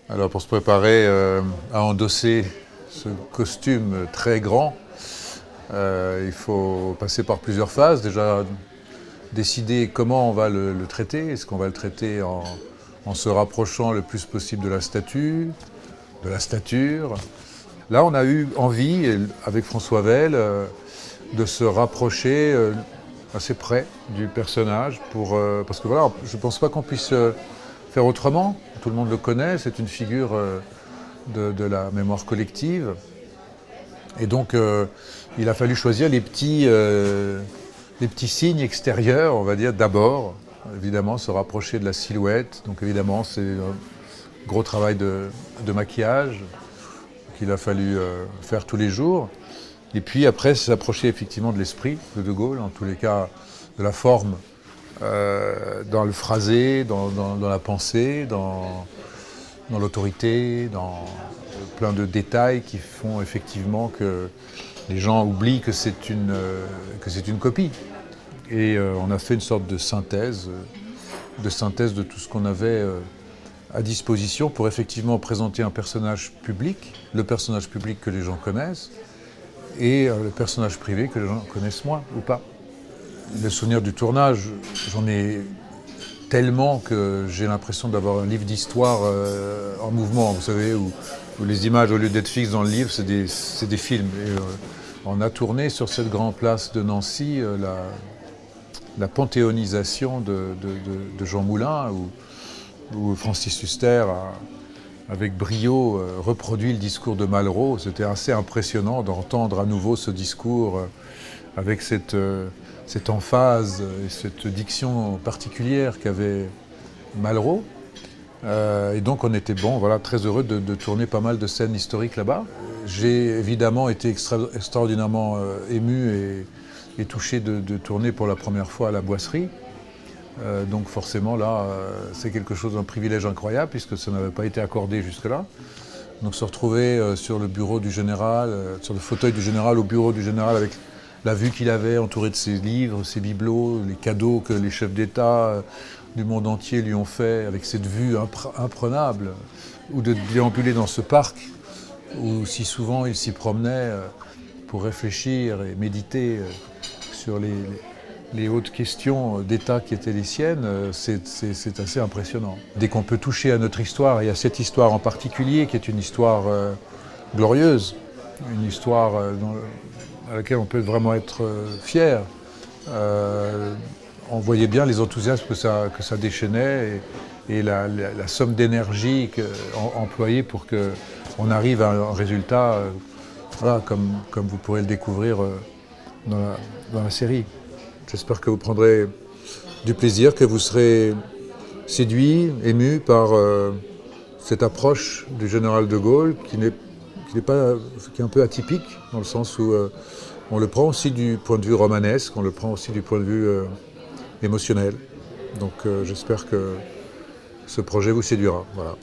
Alors pour se préparer à endosser ce costume très grand, il faut passer par plusieurs phases. Déjà décider comment on va le traiter. Est-ce qu'on va le traiter en se rapprochant le plus possible de la statue, de la stature. Là on a eu envie, avec François Weil, de se rapprocher assez près du personnage parce que voilà, je ne pense pas qu'on puisse faire autrement. Tout le monde le connaît, c'est une figure de la mémoire collective. Et donc il a fallu choisir les petits signes extérieurs, on va dire d'abord. Évidemment, se rapprocher de la silhouette. Donc évidemment, c'est un gros travail de maquillage qu'il a fallu faire tous les jours. Et puis après, s'approcher effectivement de l'esprit de De Gaulle, en tous les cas de la forme, dans le phrasé, dans la pensée, dans l'autorité, dans plein de détails qui font effectivement que les gens oublient que c'est une copie. Et on a fait une sorte de synthèse de tout ce qu'on avait à disposition pour effectivement présenter un personnage public, le personnage public que les gens connaissent, et le personnage privé que les gens connaissent moins ou pas. Le souvenir du tournage, j'en ai tellement que j'ai l'impression d'avoir un livre d'histoire en mouvement, vous savez, où les images, au lieu d'être fixes dans le livre, c'est des films. Et, on a tourné sur cette grande place de Nancy la panthéonisation de Jean Moulin, où Francis Huster a, avec brio, reproduit le discours de Malraux. C'était assez impressionnant d'entendre à nouveau ce discours avec cette emphase et cette diction particulière qu'avait Malraux. Et donc on était très heureux de tourner pas mal de scènes historiques là-bas. J'ai évidemment été extraordinairement ému et touché de tourner pour la première fois à la Boisserie. Donc forcément là, c'est quelque chose d'un privilège incroyable puisque ça n'avait pas été accordé jusque-là. Donc se retrouver sur le bureau du général, sur le fauteuil du général, au bureau du général avec la vue qu'il avait, entouré de ses livres, ses bibelots, les cadeaux que les chefs d'État du monde entier lui ont fait, avec cette vue imprenable, ou de déambuler dans ce parc où si souvent il s'y promenait pour réfléchir et méditer sur les hautes questions d'État qui étaient les siennes, c'est assez impressionnant. Dès qu'on peut toucher à notre histoire, et à cette histoire en particulier, qui est une histoire glorieuse, une histoire à laquelle on peut vraiment être fier, on voyait bien les enthousiasmes que ça déchaînait et la somme d'énergie employée pour qu'on arrive à un résultat voilà, comme vous pourrez le découvrir dans la série. J'espère que vous prendrez du plaisir, que vous serez séduit, ému par cette approche du général de Gaulle qui est un peu atypique, dans le sens où on le prend aussi du point de vue romanesque, on le prend aussi du point de vue émotionnel. Donc j'espère que ce projet vous séduira. Voilà.